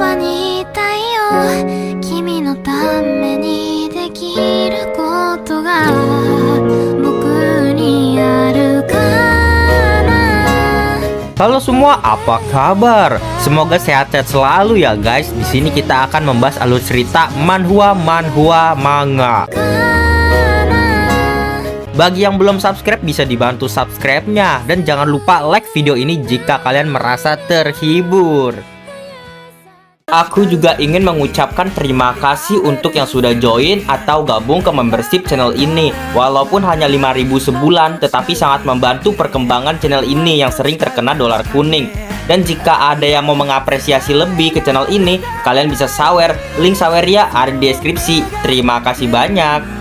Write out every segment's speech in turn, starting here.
ばにいたいよ君のためにできることが僕にあるかな。 Halo semua, apa kabar? Semoga sehat-sehat selalu ya guys. Di sini kita akan membahas alur cerita manhwa manga. Bagi yang belum subscribe bisa dibantu subscribe-nya dan jangan lupa like video ini jika kalian merasa terhibur. Aku juga ingin mengucapkan terima kasih untuk yang sudah join atau gabung ke membership channel ini. Walaupun hanya 5.000 sebulan, tetapi sangat membantu perkembangan channel ini yang sering terkena dolar kuning. Dan jika ada yang mau mengapresiasi lebih ke channel ini, kalian bisa sawer. Link sawernya ada di deskripsi. Terima kasih banyak.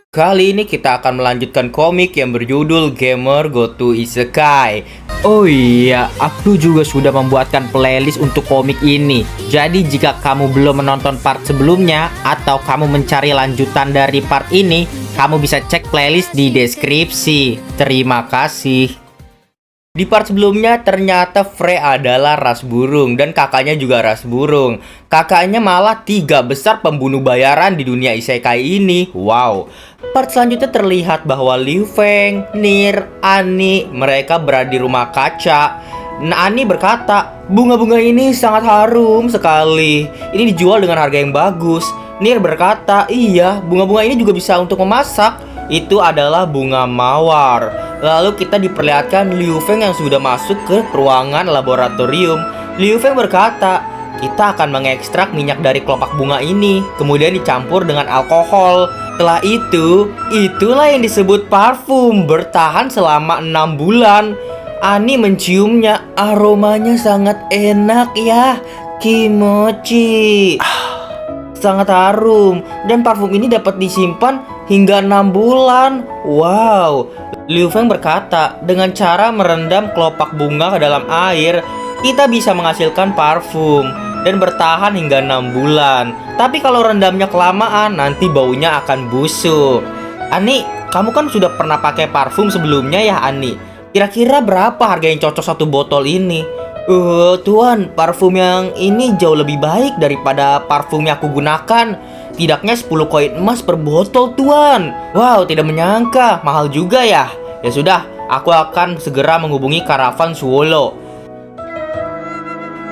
Kali ini kita akan melanjutkan komik yang berjudul Gamer Go to Isekai. Oh iya, aku juga sudah membuatkan playlist untuk komik ini. Jadi jika kamu belum menonton part sebelumnya atau kamu mencari lanjutan dari part ini, kamu bisa cek playlist di deskripsi. Terima kasih. Di part sebelumnya ternyata Frey adalah ras burung dan kakaknya juga ras burung. Kakaknya malah 3 besar pembunuh bayaran di dunia isekai ini. Wow. Part selanjutnya terlihat bahwa Liu Feng, Nir, Ani mereka berada di rumah kaca. Nah, Ani berkata, bunga-bunga ini sangat harum sekali. Ini dijual dengan harga yang bagus. Nir berkata, iya, bunga-bunga ini juga bisa untuk memasak. Itu adalah bunga mawar. Lalu kita diperlihatkan Liu Feng yang sudah masuk ke ruangan laboratorium. Liu Feng berkata, kita akan mengekstrak minyak dari kelopak bunga ini, kemudian dicampur dengan alkohol. Setelah itu, itulah yang disebut parfum, bertahan selama 6 bulan. Ani menciumnya, aromanya sangat enak ya, kimochi. Sangat harum, dan parfum ini dapat disimpan hingga 6 bulan. Wow. Liu Feng berkata, dengan cara merendam kelopak bunga ke dalam air, kita bisa menghasilkan parfum dan bertahan hingga 6 bulan. Tapi kalau rendamnya kelamaan, nanti baunya akan busuk. Ani, kamu kan sudah pernah pakai parfum sebelumnya ya Ani? Kira-kira berapa harga yang cocok satu botol ini? Tuan, parfum yang ini jauh lebih baik daripada parfum yang aku gunakan. Tidaknya 10 koin emas per botol, Tuan. Wow, tidak menyangka, mahal juga ya. Ya sudah, aku akan segera menghubungi karavan Suolo.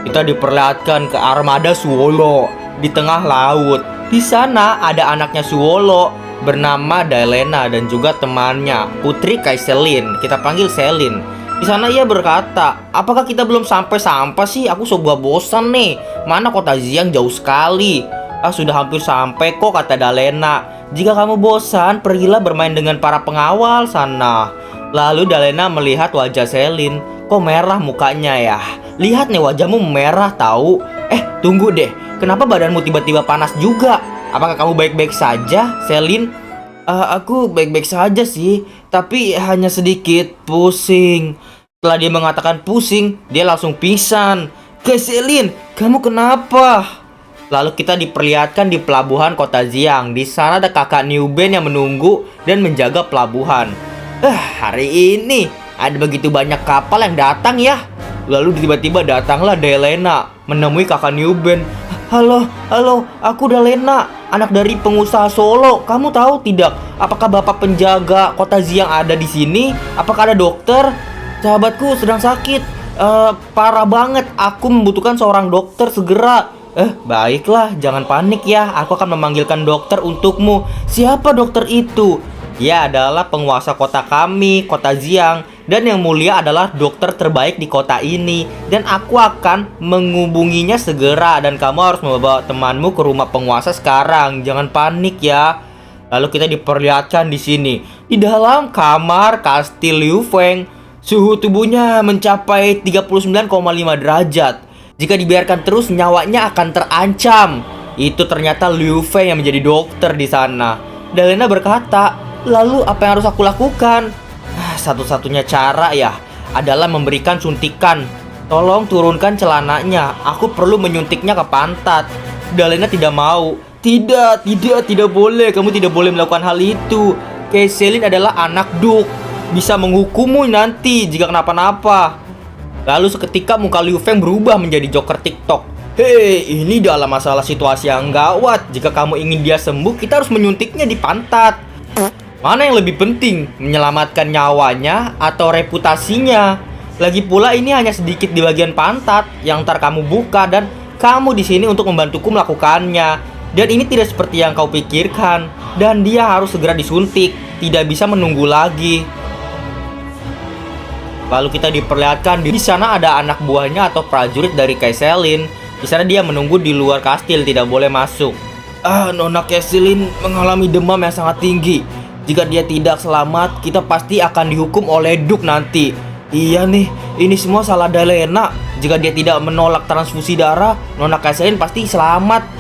Kita diperlihatkan ke armada Suolo di tengah laut. Di sana ada anaknya Suolo bernama Dailena dan juga temannya, Putri Kaiselin. Kita panggil Selin. Di sana ia berkata, apakah kita belum sampai sih? Aku sebuah bosan nih. Mana kota Xiang jauh sekali. Sudah hampir sampai kok, kata Dalena. Jika kamu bosan, pergilah bermain dengan para pengawal sana. Lalu Dalena melihat wajah Selin. Kok merah mukanya ya? Lihat nih, wajahmu merah tahu. Tunggu deh. Kenapa badanmu tiba-tiba panas juga? Apakah kamu baik-baik saja, Selin? Aku baik-baik saja sih, tapi hanya sedikit pusing. Setelah dia mengatakan pusing, dia langsung pingsan. Selin, kamu kenapa? Lalu kita diperlihatkan di pelabuhan kota Xiang. Di sana ada kakak New Ben yang menunggu dan menjaga pelabuhan. Hari ini ada begitu banyak kapal yang datang ya. Lalu tiba-tiba datanglah Delena menemui kakak New Ben. Halo, aku Delena, anak dari pengusaha Solo. Kamu tahu tidak, apakah bapak penjaga kota Xiang ada di sini? Apakah ada dokter? Sahabatku sedang sakit, parah banget. Aku membutuhkan seorang dokter segera. Baiklah, jangan panik ya. Aku akan memanggilkan dokter untukmu. Siapa dokter itu? Dia adalah penguasa kota kami, kota Xiang. Dan yang mulia adalah dokter terbaik di kota ini. Dan aku akan menghubunginya segera. Dan kamu harus membawa temanmu ke rumah penguasa sekarang. Jangan panik ya. Lalu kita diperlihatkan di sini. Di dalam kamar kastil Liu Feng, suhu tubuhnya mencapai 39,5 derajat. Jika dibiarkan terus, nyawanya akan terancam. Itu ternyata Liu Feng yang menjadi dokter di sana. Dalena berkata, lalu apa yang harus aku lakukan? Satu-satunya cara ya adalah memberikan suntikan. Tolong turunkan celananya. Aku perlu menyuntiknya ke pantat. Dalena tidak mau. Tidak boleh. Kamu tidak boleh melakukan hal itu. Kaiselin adalah anak Duk. Bisa menghukummu nanti jika kenapa-napa. Lalu seketika muka Liu Feng berubah menjadi Joker TikTok. Hei, ini dalam masalah situasi yang gawat. Jika kamu ingin dia sembuh, kita harus menyuntiknya di pantat. Mana yang lebih penting, menyelamatkan nyawanya atau reputasinya? Lagi pula ini hanya sedikit di bagian pantat yang ntar kamu buka dan kamu di sini untuk membantuku melakukannya. Dan ini tidak seperti yang kau pikirkan. Dan dia harus segera disuntik, tidak bisa menunggu lagi. Lalu kita diperlihatkan di sana ada anak buahnya atau prajurit dari Kaiselin. Di sana dia menunggu di luar kastil, tidak boleh masuk. Nona Kaiselin mengalami demam yang sangat tinggi. Jika dia tidak selamat, kita pasti akan dihukum oleh Duke nanti. Iya nih, ini semua salah Dalena. Jika dia tidak menolak transfusi darah, Nona Kaiselin pasti selamat.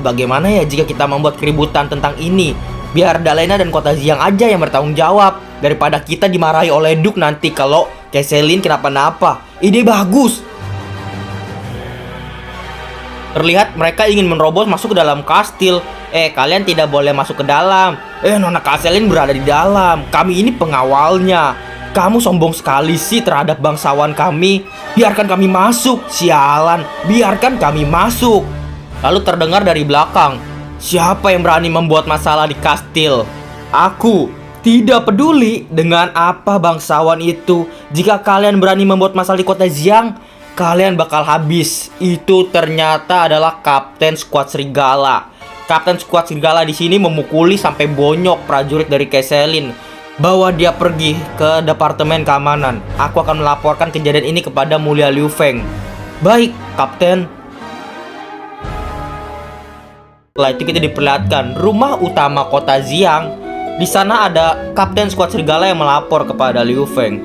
Bagaimana ya jika kita membuat keributan tentang ini? Biar Dalena dan Kota Xiang aja yang bertanggung jawab, daripada kita dimarahi oleh Duke nanti kalau Kaiselin kenapa-napa. Ide bagus. Terlihat mereka ingin menerobos masuk ke dalam kastil. Kalian tidak boleh masuk ke dalam. Nona Kaiselin berada di dalam. Kami ini pengawalnya. Kamu sombong sekali sih terhadap bangsawan kami. Biarkan kami masuk. Sialan, biarkan kami masuk. Lalu terdengar dari belakang, siapa yang berani membuat masalah di kastil? Aku. Tidak peduli dengan apa bangsawan itu. Jika kalian berani membuat masalah di Kota Xiang, kalian bakal habis. Itu ternyata adalah Kapten Skuad Serigala. Kapten Skuad Serigala di sini memukuli sampai bonyok prajurit dari Kaiselin. Bawa dia pergi ke Departemen Keamanan. Aku akan melaporkan kejadian ini kepada Mulia Liu Feng. Baik, Kapten. Setelah itu kita diperlihatkan rumah utama Kota Xiang. Di sana ada Kapten Skuad Serigala yang melapor kepada Liu Feng.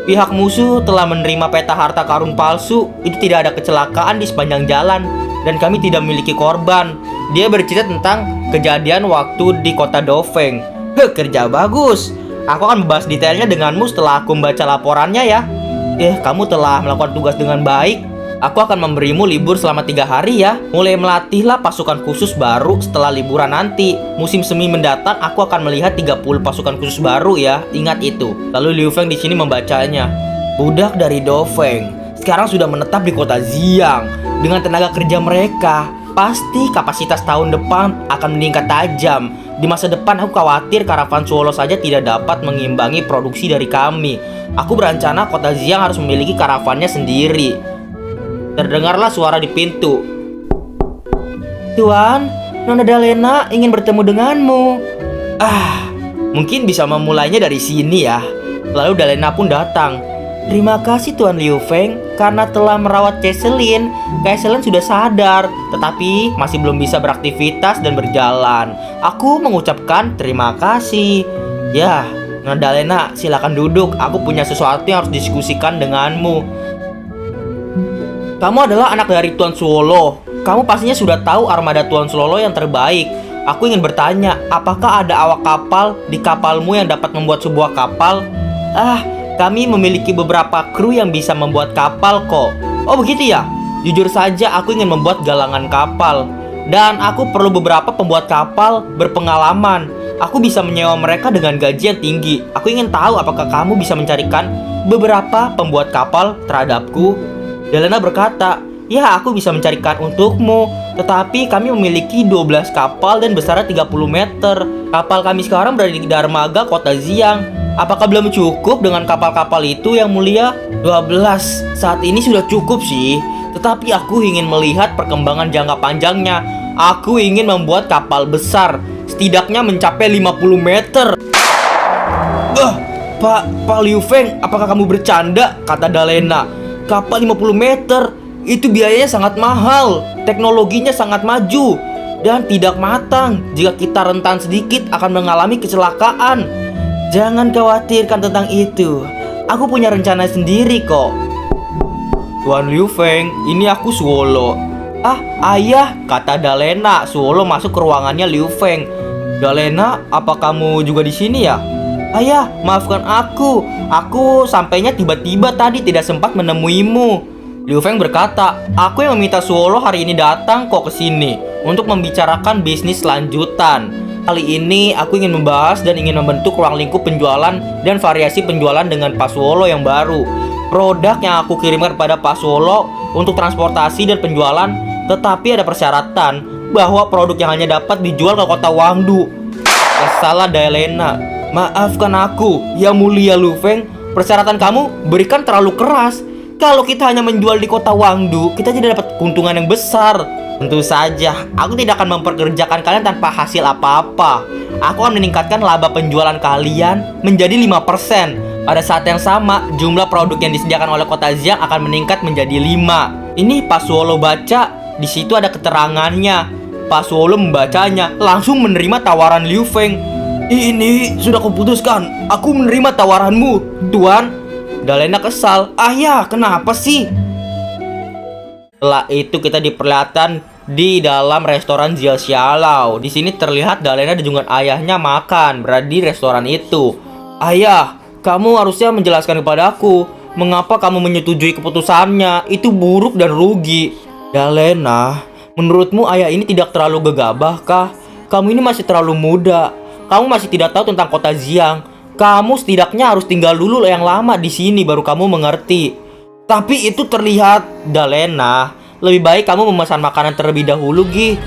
Pihak musuh telah menerima peta harta karun palsu. Itu tidak ada kecelakaan di sepanjang jalan dan kami tidak memiliki korban. Dia bercerita tentang kejadian waktu di kota Dofeng. Kerja bagus. Aku akan membahas detailnya denganmu setelah aku membaca laporannya ya. Kamu telah melakukan tugas dengan baik. Aku akan memberimu libur selama 3 hari ya. Mulai melatihlah pasukan khusus baru setelah liburan nanti. Musim semi mendatang aku akan melihat 30 pasukan khusus baru ya. Ingat itu. Lalu Liu Feng di sini membacanya. Budak dari Dofeng sekarang sudah menetap di Kota Xiang. Dengan tenaga kerja mereka, pasti kapasitas tahun depan akan meningkat tajam. Di masa depan aku khawatir karavan Suolo saja tidak dapat mengimbangi produksi dari kami. Aku berencana Kota Xiang harus memiliki karavannya sendiri. Terdengarlah suara di pintu. Tuan, Nona Dalena ingin bertemu denganmu. Mungkin bisa memulainya dari sini ya. Lalu Dalena pun datang. Terima kasih Tuan Liu Feng karena telah merawat Kaiselin. Kaiselin sudah sadar, tetapi masih belum bisa beraktivitas dan berjalan. Aku mengucapkan terima kasih. Ya, Nona Dalena, silakan duduk. Aku punya sesuatu yang harus diskusikan denganmu. Kamu adalah anak dari Tuan Suolo. Kamu pastinya sudah tahu armada Tuan Suolo yang terbaik. Aku ingin bertanya, apakah ada awak kapal di kapalmu yang dapat membuat sebuah kapal? Kami memiliki beberapa kru yang bisa membuat kapal kok. Oh begitu ya? Jujur saja aku ingin membuat galangan kapal. Dan aku perlu beberapa pembuat kapal berpengalaman. Aku bisa menyewa mereka dengan gaji yang tinggi. Aku ingin tahu apakah kamu bisa mencarikan beberapa pembuat kapal terhadapku. Dalena berkata, ya aku bisa mencarikan untukmu. Tetapi kami memiliki 12 kapal dan besarnya 30 meter. Kapal kami sekarang berada di dermaga Kota Xiang. Apakah belum cukup dengan kapal-kapal itu yang mulia? 12 saat ini sudah cukup sih. Tetapi aku ingin melihat perkembangan jangka panjangnya. Aku ingin membuat kapal besar, setidaknya mencapai 50 meter. Pak Liu Feng, apakah kamu bercanda? Kata Dalena. Kapal 50 meter, itu biayanya sangat mahal. Teknologinya sangat maju dan tidak matang. Jika kita rentan sedikit akan mengalami kecelakaan. Jangan khawatirkan tentang itu. Aku punya rencana sendiri kok. Tuan Liu Feng, ini aku Suolo. Ayah, kata Dalena. Suolo masuk ke ruangannya Liu Feng. Dalena, apa kamu juga di sini ya? Ayah, maafkan aku. Aku sampainya tiba-tiba tadi, tidak sempat menemuimu. Liu Feng berkata, aku yang meminta Suolo hari ini datang kok ke sini untuk membicarakan bisnis lanjutan. Kali ini aku ingin membahas dan ingin membentuk ruang lingkup penjualan dan variasi penjualan dengan Pak Suolo yang baru. produk yang aku kirimkan pada Pak Suwolo untuk transportasi dan penjualan, tetapi ada persyaratan bahwa produk yang hanya dapat dijual ke kota Wangdu. Salah Daelena. Maafkan aku, yang mulia Liu Feng. Persyaratan kamu berikan terlalu keras. Kalau kita hanya menjual di kota Wangdu, kita tidak dapat keuntungan yang besar. Tentu saja, aku tidak akan memperkerjakan kalian tanpa hasil apa-apa. Aku akan meningkatkan laba penjualan kalian menjadi 5%. Pada saat yang sama, jumlah produk yang disediakan oleh kota Xiang akan meningkat menjadi 5. Ini Pak Suwolo baca, di situ ada keterangannya. Pak Suwolo membacanya, langsung menerima tawaran Liu Feng. Ini sudah kuputuskan, aku menerima tawaranmu, Tuan. Dalena kesal. Ya, kenapa sih? Setelah itu kita diperlihatkan di dalam restoran Jia Xiaolao. Di sini terlihat Dalena dan juga ayahnya makan berada di restoran itu. Ayah, kamu harusnya menjelaskan kepada aku mengapa kamu menyetujui keputusannya. Itu buruk dan rugi. Dalena, menurutmu ayah ini tidak terlalu gegabah kah? Kamu ini masih terlalu muda. Kamu masih tidak tahu tentang kota Xiang. Kamu setidaknya harus tinggal dulu yang lama di sini baru kamu mengerti. Tapi itu terlihat, Dalena, lebih baik kamu memesan makanan terlebih dahulu, Gi.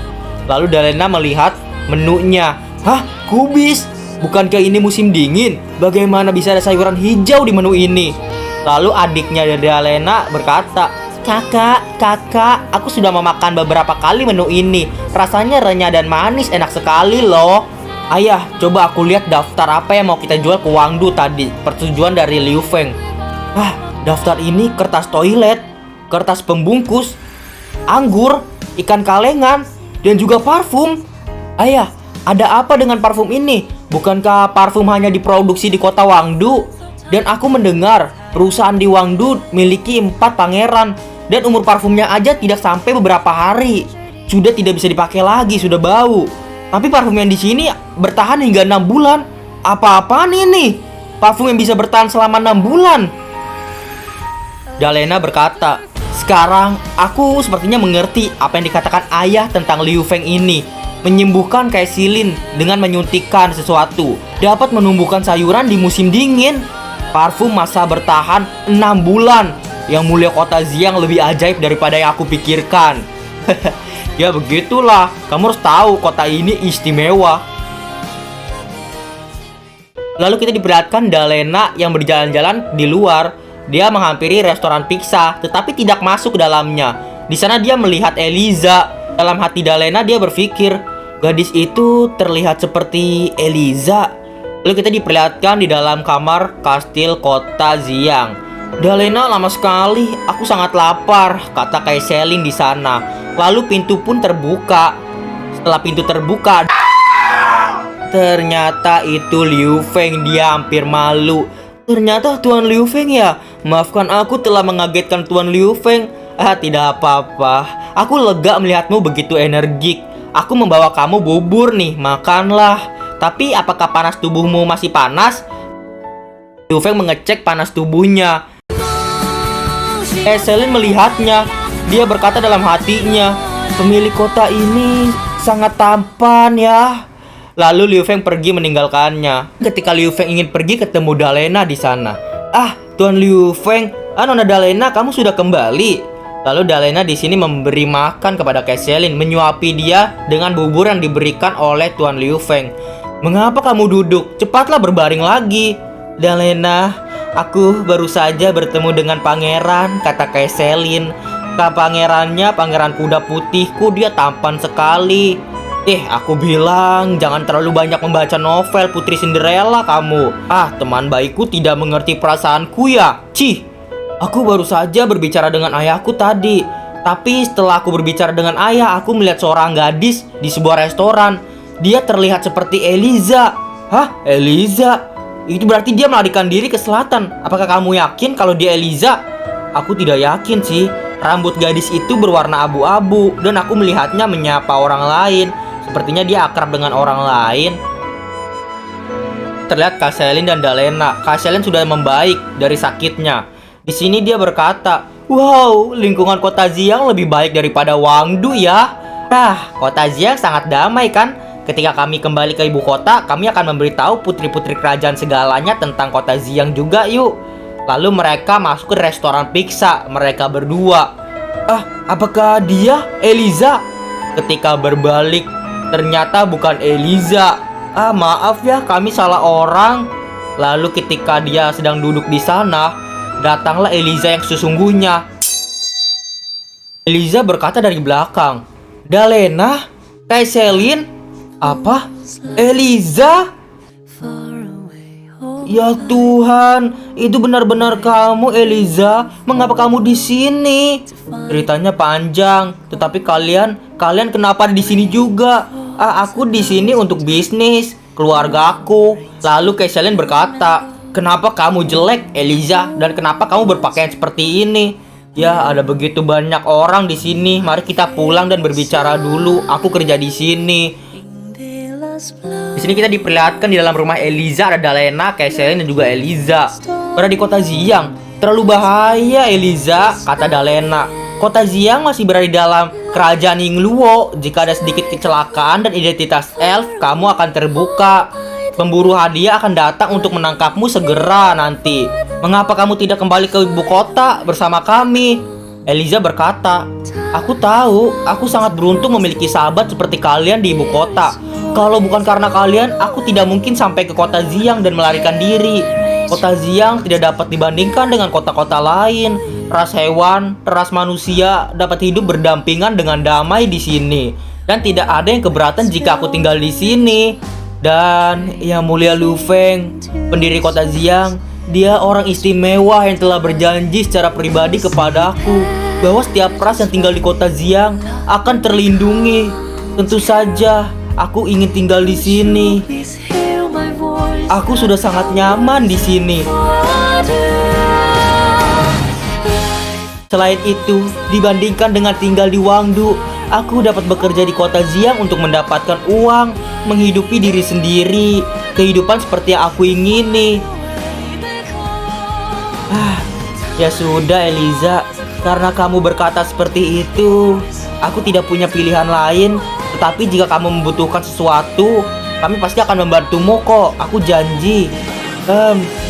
Lalu Dalena melihat menunya. Hah, kubis? Bukankah ini musim dingin? Bagaimana bisa ada sayuran hijau di menu ini? Lalu adiknya dari Dalena berkata, Kakak, aku sudah memakan beberapa kali menu ini. Rasanya renyah dan manis, enak sekali loh. Ayah, coba aku lihat daftar apa yang mau kita jual ke Wangdu tadi. Persetujuan dari Liu Feng. Daftar ini kertas toilet, kertas pembungkus, anggur, ikan kalengan, dan juga parfum. Ayah, ada apa dengan parfum ini? Bukankah parfum hanya diproduksi di kota Wangdu? Dan aku mendengar perusahaan di Wangdu miliki 4 pangeran. Dan umur parfumnya aja tidak sampai beberapa hari. Sudah tidak bisa dipakai lagi, sudah bau. Tapi parfum yang di sini bertahan hingga 6 bulan. Apa-apaan ini? Parfum yang bisa bertahan selama 6 bulan. Dalena berkata, sekarang aku sepertinya mengerti apa yang dikatakan ayah tentang Liu Feng ini. Menyembuhkan kaisilin dengan menyuntikkan sesuatu dapat menumbuhkan sayuran di musim dingin. Parfum masa bertahan 6 bulan. Yang mulia kota Xiang lebih ajaib daripada yang aku pikirkan. Ya begitulah, kamu harus tahu kota ini istimewa. Lalu kita diperlihatkan Dalena yang berjalan-jalan di luar. Dia menghampiri restoran pizza, tetapi tidak masuk ke dalamnya. Di sana dia melihat Eliza. Dalam hati Dalena dia berpikir, gadis itu terlihat seperti Eliza. Lalu kita diperlihatkan di dalam kamar kastil kota Xiang. Dalena, lama sekali, aku sangat lapar, kata Kaiselin di sana. Lalu pintu pun terbuka. Setelah pintu terbuka, ternyata itu Liu Feng. Dia hampir malu. Ternyata Tuan Liu Feng ya. Maafkan aku telah mengagetkan Tuan Liu Feng. Tidak apa-apa. Aku lega melihatmu begitu energik. Aku membawa kamu bubur nih, makanlah. Tapi apakah panas tubuhmu masih panas? Liu Feng mengecek panas tubuhnya. Selin melihatnya. Dia berkata dalam hatinya, pemilik kota ini sangat tampan ya. Lalu Liu Feng pergi meninggalkannya. Ketika Liu Feng ingin pergi ketemu Dalena di sana. Tuan Liu Feng, Nona Dalena, kamu sudah kembali. Lalu Dalena di sini memberi makan kepada Kaiselin, menyuapi dia dengan bubur yang diberikan oleh Tuan Liu Feng. Mengapa kamu duduk? Cepatlah berbaring lagi. Dalena, aku baru saja bertemu dengan pangeran, kata Kaiselin. Pangerannya pangeran kuda putihku, dia tampan sekali. Aku bilang jangan terlalu banyak membaca novel Putri Cinderella kamu. Teman baikku tidak mengerti perasaanku ya. Aku baru saja berbicara dengan ayahku tadi. Tapi setelah aku berbicara dengan ayah, aku melihat seorang gadis di sebuah restoran. Dia terlihat seperti Eliza. Eliza? Itu berarti dia melarikan diri ke selatan. Apakah kamu yakin kalau dia Eliza? Aku tidak yakin sih. Rambut gadis itu berwarna abu-abu dan aku melihatnya menyapa orang lain. Sepertinya dia akrab dengan orang lain. Terlihat Kaiselin dan Dalena. Kaiselin sudah membaik dari sakitnya. Di sini dia berkata, wow, lingkungan kota Xiang lebih baik daripada Wangdu ya. Kota Xiang sangat damai kan? Ketika kami kembali ke ibu kota, kami akan memberitahu putri-putri kerajaan segalanya tentang kota Xiang juga yuk. Lalu mereka masuk ke restoran pizza, mereka berdua. Ah, apakah dia Eliza? Ketika berbalik, ternyata bukan Eliza. Ah, maaf ya, kami salah orang. Lalu ketika dia sedang duduk di sana, datanglah Eliza yang sesungguhnya. Eliza berkata dari belakang, "Dalena? Kaiselin? Apa? Eliza? Ya Tuhan, itu benar-benar kamu, Eliza. Mengapa kamu di sini?" Ceritanya panjang, tetapi kalian kenapa di sini juga? Ah, aku di sini untuk bisnis, keluarga aku. Lalu Kaiselin berkata, "Kenapa kamu jelek, Eliza? Dan kenapa kamu berpakaian seperti ini?" Ya, ada begitu banyak orang di sini. Mari kita pulang dan berbicara dulu. Aku kerja di sini. Di sini kita diperlihatkan di dalam rumah Eliza ada Dalena, Kaiselin dan juga Eliza. Berada di kota Xiang. "Terlalu bahaya, Eliza," kata Dalena. "Kota Xiang masih berada di dalam kerajaan Yingluo. Jika ada sedikit kecelakaan dan identitas elf, kamu akan terbuka. Pemburu hadiah akan datang untuk menangkapmu segera nanti. Mengapa kamu tidak kembali ke ibu kota bersama kami?" Eliza berkata, "Aku tahu, aku sangat beruntung memiliki sahabat seperti kalian di ibu kota. Kalau bukan karena kalian, aku tidak mungkin sampai ke kota Xiang dan melarikan diri. Kota Xiang tidak dapat dibandingkan dengan kota-kota lain. Ras hewan, ras manusia dapat hidup berdampingan dengan damai di sini. Dan tidak ada yang keberatan jika aku tinggal di sini. Dan Yang Mulia Liu Feng, pendiri kota Xiang, dia orang istimewa yang telah berjanji secara pribadi kepadaku bahwa setiap ras yang tinggal di kota Xiang akan terlindungi. Tentu saja, aku ingin tinggal di sini. Aku sudah sangat nyaman di sini. Selain itu, dibandingkan dengan tinggal di Wangdu, aku dapat bekerja di kota Xiang untuk mendapatkan uang, menghidupi diri sendiri, kehidupan seperti yang aku ingini." Ya sudah, Eliza, karena kamu berkata seperti itu, aku tidak punya pilihan lain. Tetapi jika kamu membutuhkan sesuatu, kami pasti akan membantumu kok, aku janji.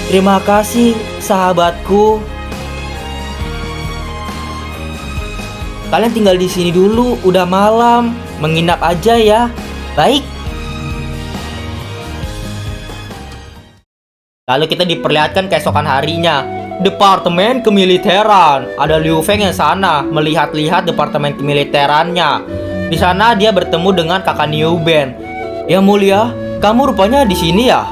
Terima kasih, sahabatku. Kalian tinggal di sini dulu, udah malam, menginap aja ya. Baik. Lalu kita diperlihatkan keesokan harinya. Departemen Kemiliteran. Ada Liu Feng yang sana melihat-lihat departemen kemiliterannya. Di sana dia bertemu dengan kakak Niu Ben. "Yang Mulia, kamu rupanya di sini ya?"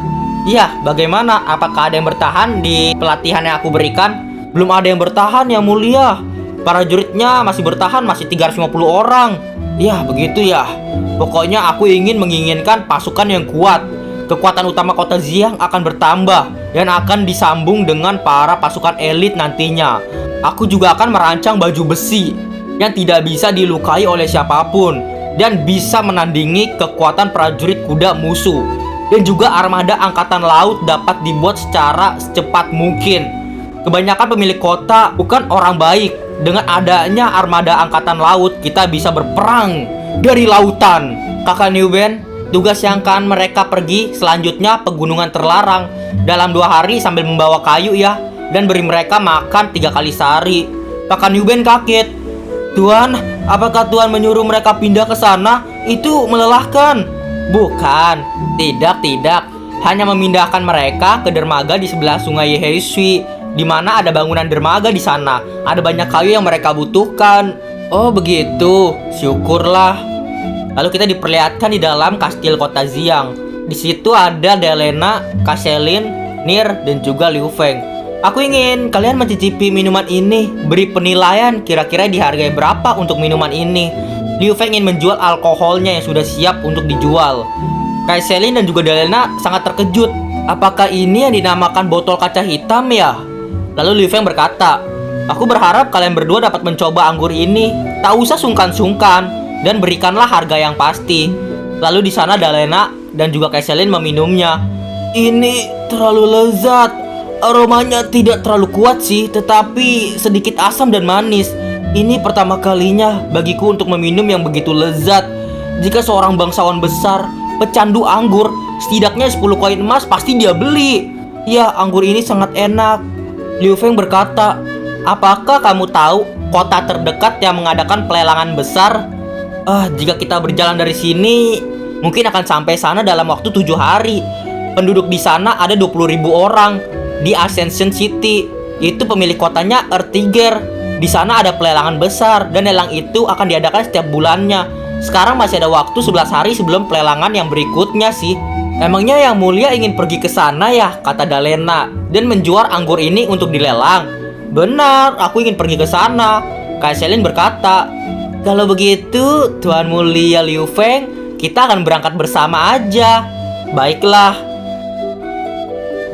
"Iya, bagaimana? Apakah ada yang bertahan di pelatihan yang aku berikan?" "Belum ada yang bertahan, Yang Mulia. Para juridnya masih bertahan, masih 350 orang. Ya, begitu ya. Pokoknya aku menginginkan pasukan yang kuat. Kekuatan utama kota Xiang akan bertambah dan akan disambung dengan para pasukan elit nantinya. Aku juga akan merancang baju besi yang tidak bisa dilukai oleh siapapun dan bisa menandingi kekuatan prajurit kuda musuh. Dan juga armada angkatan laut dapat dibuat secara secepat mungkin. Kebanyakan pemilik kota bukan orang baik. Dengan adanya armada angkatan laut, kita bisa berperang dari lautan." Kakak Niu Ben, tugas yang akan mereka pergi selanjutnya pegunungan terlarang dalam 2 hari sambil membawa kayu ya, dan beri mereka makan 3 kali sehari. Kakak Niu Ben kaget. "Tuan, apakah Tuan menyuruh mereka pindah ke sana? Itu melelahkan." "Bukan, tidak. Hanya memindahkan mereka ke dermaga di sebelah sungai Yeheishui, di mana ada bangunan dermaga di sana. Ada banyak kayu yang mereka butuhkan." "Oh begitu, syukurlah." Lalu kita diperlihatkan di dalam kastil kota Xiang. Di situ ada Dalena, Kaiselin, Nir, dan juga Liu Feng. "Aku ingin kalian mencicipi minuman ini. Beri penilaian kira-kira dihargai berapa untuk minuman ini." Liu Feng ingin menjual alkoholnya yang sudah siap untuk dijual. Kaiselin dan juga Dalena sangat terkejut. "Apakah ini yang dinamakan botol kaca hitam ya?" Lalu Liu Feng berkata, "Aku berharap kalian berdua dapat mencoba anggur ini. Tak usah sungkan-sungkan dan berikanlah harga yang pasti." Lalu di sana Dalena dan juga Kaiselin meminumnya. "Ini terlalu lezat. Aromanya tidak terlalu kuat sih, tetapi sedikit asam dan manis. Ini pertama kalinya bagiku untuk meminum yang begitu lezat. Jika seorang bangsawan besar, pecandu anggur, setidaknya 10 koin emas pasti dia beli. Ya, anggur ini sangat enak." Liu Feng berkata, apakah kamu tahu kota terdekat yang mengadakan pelelangan besar? Jika kita berjalan dari sini, mungkin akan sampai sana dalam waktu 7 hari. Penduduk di sana ada 20.000 orang. Di Ascension City, itu pemilik kotanya Ertiger. Di sana ada pelelangan besar dan lelang itu akan diadakan setiap bulannya. Sekarang masih ada waktu 11 hari sebelum pelelangan yang berikutnya sih. Emangnya yang mulia ingin pergi ke sana ya, kata Dalena, dan menjual anggur ini untuk dilelang. Benar, aku ingin pergi ke sana. Kaiselin berkata, kalau begitu, Tuan Mulia Liu Feng, kita akan berangkat bersama aja. Baiklah.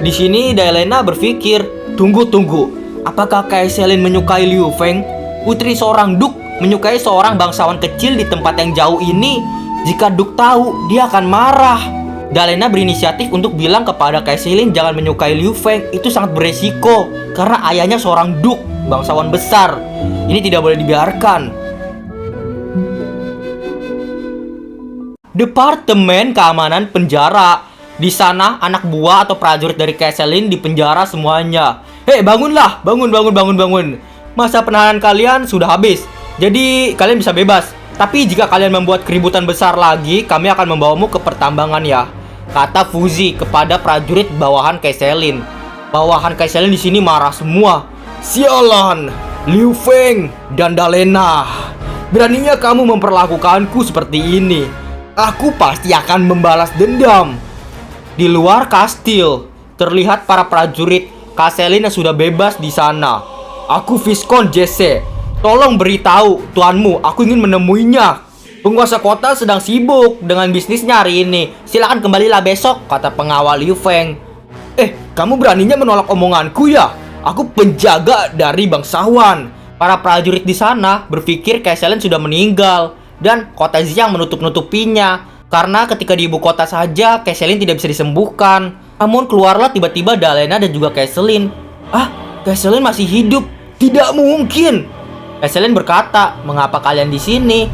Di sini Dalena berpikir, tunggu. Apakah Kaiselin menyukai Liu Feng? Putri seorang duk menyukai seorang bangsawan kecil di tempat yang jauh ini. Jika duk tahu, dia akan marah. Dalena berinisiatif untuk bilang kepada Kaiselin jangan menyukai Liu Feng, itu sangat beresiko karena ayahnya seorang duk, bangsawan besar. Ini tidak boleh dibiarkan. Departemen Keamanan Penjara. Di sana anak buah atau prajurit dari Kaiselin dipenjara semuanya. Hei, bangunlah, bangun. Masa penahanan kalian sudah habis, jadi kalian bisa bebas. Tapi jika kalian membuat keributan besar lagi, kami akan membawamu ke pertambangan ya, kata Fuzi kepada prajurit bawahan Kaiselin. Bawahan Kaiselin di sini marah semua. Sialan, Liu Feng dan Dalena, beraninya kamu memperlakukanku seperti ini. Aku pasti akan membalas dendam. Di luar kastil, terlihat para prajurit Kaiselin yang sudah bebas di sana. Aku Viscount Jesse. Tolong beritahu tuanmu, aku ingin menemuinya. Penguasa kota sedang sibuk dengan bisnisnya hari ini. Silakan kembalilah besok, kata pengawal Liu Feng. Kamu beraninya menolak omonganku ya? Aku penjaga dari bangsawan. Para prajurit di sana berpikir Kaiselin sudah meninggal dan kota Xiang menutup-nutupinya. Karena ketika di ibu kota saja, Kaiselin tidak bisa disembuhkan. Namun keluarlah tiba-tiba Dalena dan juga Kaiselin. Kaiselin masih hidup. Tidak mungkin. Kaiselin berkata, mengapa kalian di sini?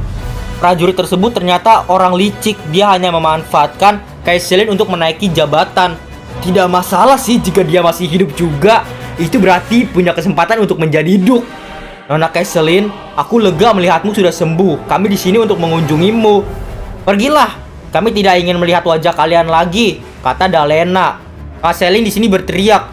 Prajurit tersebut ternyata orang licik. Dia hanya memanfaatkan Kaiselin untuk menaiki jabatan. Tidak masalah sih jika dia masih hidup juga. Itu berarti punya kesempatan untuk menjadi duk. Nona Kaiselin, aku lega melihatmu sudah sembuh. Kami di sini untuk mengunjungimu. Pergilah. Kami tidak ingin melihat wajah kalian lagi, kata Dalena. Kaiselin di sini berteriak,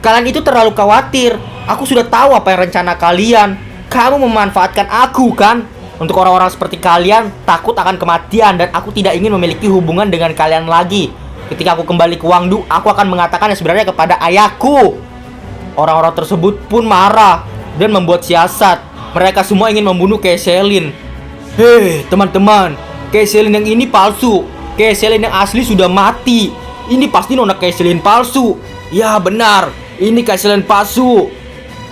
kalian itu terlalu khawatir. Aku sudah tahu apa yang rencana kalian. Kamu memanfaatkan aku kan? Untuk orang-orang seperti kalian takut akan kematian dan aku tidak ingin memiliki hubungan dengan kalian lagi. Ketika aku kembali ke Wangdu, aku akan mengatakan yang sebenarnya kepada ayahku. Orang-orang tersebut pun marah dan membuat siasat. Mereka semua ingin membunuh Kaiselin. Hei teman-teman, Kaiselin yang ini palsu. Kaiselin yang asli sudah mati. Ini pasti Nona Kaiselin palsu. Ya benar, ini Kaiselin palsu.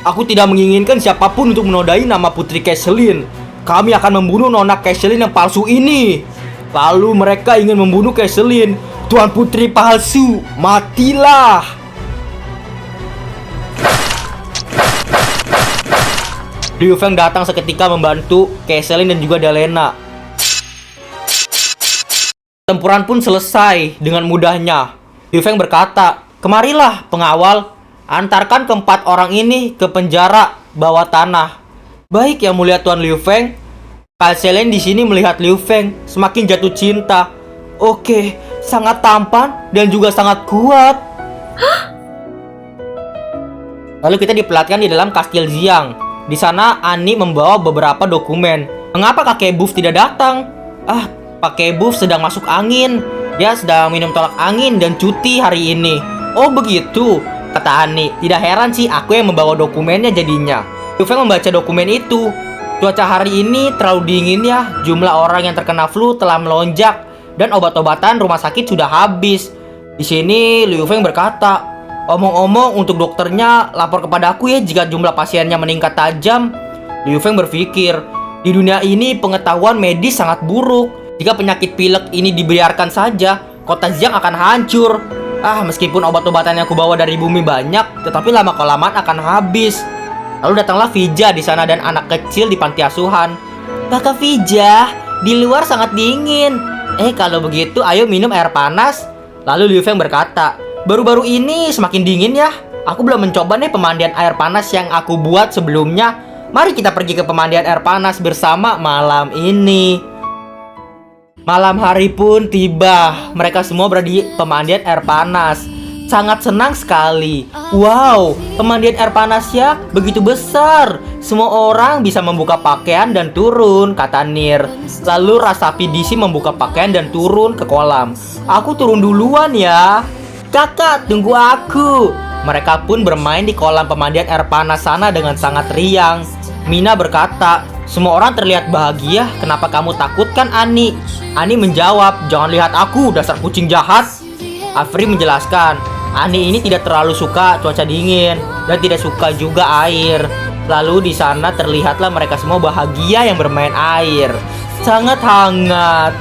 Aku tidak menginginkan siapapun untuk menodai nama Putri Kaiselin. Kami akan membunuh Nona Kaiselin yang palsu ini. Lalu mereka ingin membunuh Kaiselin. Tuan Putri palsu, matilah. Liu Feng datang seketika membantu Kaiselin dan juga Dalena. Tempuran pun selesai dengan mudahnya. Liu Feng berkata, kemarilah pengawal, antarkan keempat orang ini ke penjara bawah tanah. Baik yang mulia Tuan Liu Feng. Kaiselin di sini melihat Liu Feng semakin jatuh cinta. Oke, sangat tampan dan juga sangat kuat. Lalu kita diperlihatkan di dalam kastil Xiang. Di sana Annie membawa beberapa dokumen. Mengapa kakek Buff tidak datang? Pakai Buff sedang masuk angin. Dia sedang minum tolak angin dan cuti hari ini. Oh begitu, kata Annie. Tidak heran sih aku yang membawa dokumennya jadinya. Liu Feng membaca dokumen itu. Cuaca hari ini terlalu dingin ya. Jumlah orang yang terkena flu telah melonjak dan obat-obatan rumah sakit sudah habis. Di sini Liu Feng berkata, omong-omong untuk dokternya lapor kepada aku ya jika jumlah pasiennya meningkat tajam. Liu Feng berpikir, di dunia ini pengetahuan medis sangat buruk. Jika penyakit pilek ini dibiarkan saja, kota Xiang akan hancur. Meskipun obat-obatan yang aku bawa dari bumi banyak, tetapi lama-kelamaan akan habis. Lalu datanglah Vija di sana dan anak kecil di panti asuhan. Kakak Vija, di luar sangat dingin. Kalau begitu ayo minum air panas. Lalu Liu Feng berkata, baru-baru ini semakin dingin ya. Aku belum mencoba nih pemandian air panas yang aku buat sebelumnya. Mari kita pergi ke pemandian air panas bersama malam ini. Malam hari pun tiba. Mereka semua berada di pemandian air panas. Sangat senang sekali. Wow, pemandian air panasnya begitu besar. Semua orang bisa membuka pakaian dan turun, kata Nir. Lalu Rasapi DC membuka pakaian dan turun ke kolam. Aku turun duluan ya. Kakak, tunggu aku. Mereka pun bermain di kolam pemandian air panas sana dengan sangat riang. Mina berkata, semua orang terlihat bahagia. Kenapa kamu takut kan, Ani? Ani menjawab, jangan lihat aku, dasar kucing jahat. Afri menjelaskan, Ani ini tidak terlalu suka cuaca dingin dan tidak suka juga air. Lalu di sana terlihatlah mereka semua bahagia yang bermain air. Sangat hangat.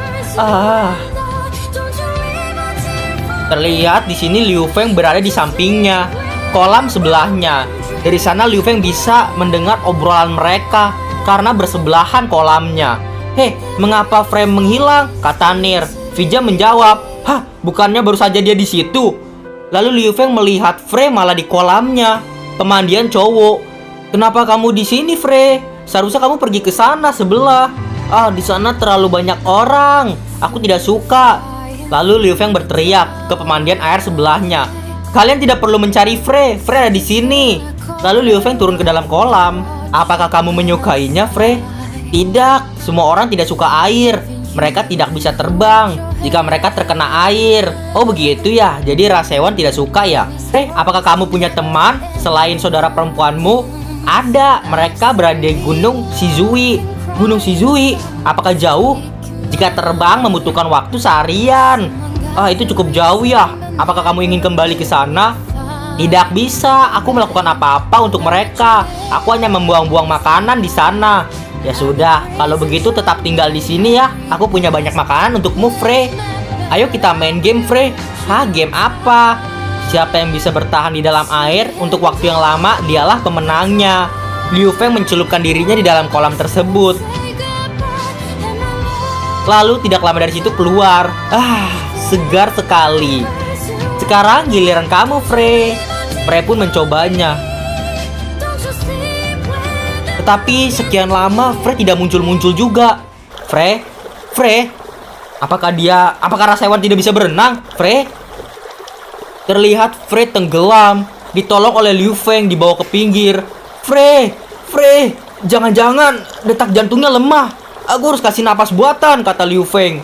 Terlihat di sini Liu Feng berada di sampingnya, kolam sebelahnya. Dari sana Liu Feng bisa mendengar obrolan mereka karena bersebelahan kolamnya. Hei, mengapa Frey menghilang? Kata Nir. Vija menjawab, hah, bukannya baru saja dia di situ? Lalu Liu Feng melihat Frey malah di kolamnya, pemandian cowok. Kenapa kamu di sini, Frey? Seharusnya kamu pergi ke sana sebelah. Di sana terlalu banyak orang. Aku tidak suka. Lalu Liu Feng berteriak ke pemandian air sebelahnya, kalian tidak perlu mencari Frey. Frey ada di sini. Lalu Liu Feng turun ke dalam kolam. Apakah kamu menyukainya, Frey? Tidak, semua orang tidak suka air. Mereka tidak bisa terbang jika mereka terkena air. Oh begitu ya, jadi Rasewan tidak suka ya. Frey, apakah kamu punya teman selain saudara perempuanmu? Ada, mereka berada di Gunung Shizui. Gunung Shizui, apakah jauh? Jika terbang membutuhkan waktu seharian. Itu cukup jauh ya. Apakah kamu ingin kembali ke sana? Tidak bisa, aku melakukan apa-apa untuk mereka. Aku hanya membuang-buang makanan di sana. Ya sudah, kalau begitu tetap tinggal di sini ya. Aku punya banyak makanan untukmu, Frey. Ayo kita main game, Frey. Game apa? Siapa yang bisa bertahan di dalam air untuk waktu yang lama, dialah pemenangnya. Liu Feng mencelupkan dirinya di dalam kolam tersebut. Lalu tidak lama dari situ keluar. Segar sekali. Sekarang giliran kamu, Frey. Frey pun mencobanya. Tetapi sekian lama Frey tidak muncul-muncul juga. Frey? Apakah Rasewan tidak bisa berenang, Frey? Terlihat Frey tenggelam, ditolong oleh Liu Feng, dibawa ke pinggir. Frey, jangan-jangan detak jantungnya lemah. Aku harus kasih napas buatan, kata Liu Feng.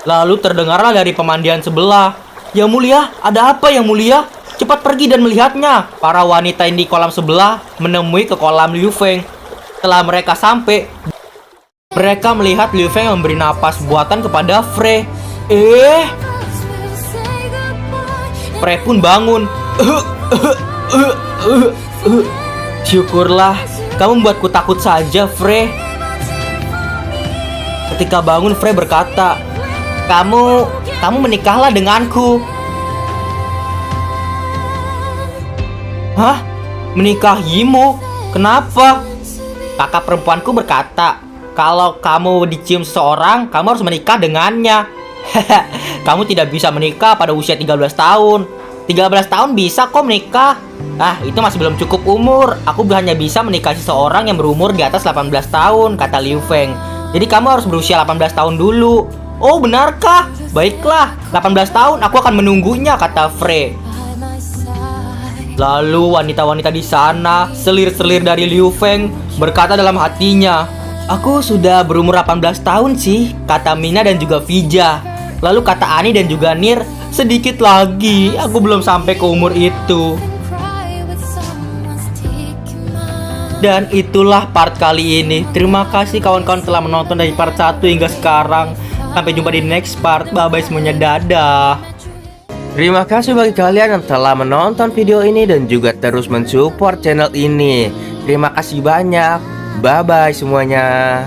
Lalu terdengarlah dari pemandian sebelah, Yang mulia, ada apa yang mulia? Cepat pergi dan melihatnya. Para wanita di kolam sebelah menemui ke kolam Liu Feng. Setelah mereka sampai, mereka melihat Liu Feng memberi napas buatan kepada Frey. Frey pun bangun. Syukurlah, kamu membuatku takut saja, Frey. Ketika bangun, Frey berkata, Kamu menikahlah denganku. Hah? Menikahimu? Kenapa? Kakak perempuanku berkata, kalau kamu dicium seseorang, kamu harus menikah dengannya. Kamu tidak bisa menikah pada usia 13 tahun. 13 tahun bisa kok menikah. Itu masih belum cukup umur. Aku hanya bisa menikahi seseorang yang berumur di atas 18 tahun, kata Liu Feng. Jadi kamu harus berusia 18 tahun dulu. Oh, benarkah? Baiklah, 18 tahun aku akan menunggunya, kata Frey. Lalu wanita-wanita di sana, selir-selir dari Liu Feng, berkata dalam hatinya, aku sudah berumur 18 tahun sih, kata Mina dan juga Vija. Lalu kata Ani dan juga Nir, sedikit lagi, aku belum sampai ke umur itu. Dan itulah part kali ini. Terima kasih kawan-kawan telah menonton dari part 1 hingga sekarang. Sampai jumpa di next part. Bye-bye semuanya, dadah. Terima kasih bagi kalian yang telah menonton video ini dan juga terus mensupport channel ini. Terima kasih banyak. Bye-bye semuanya.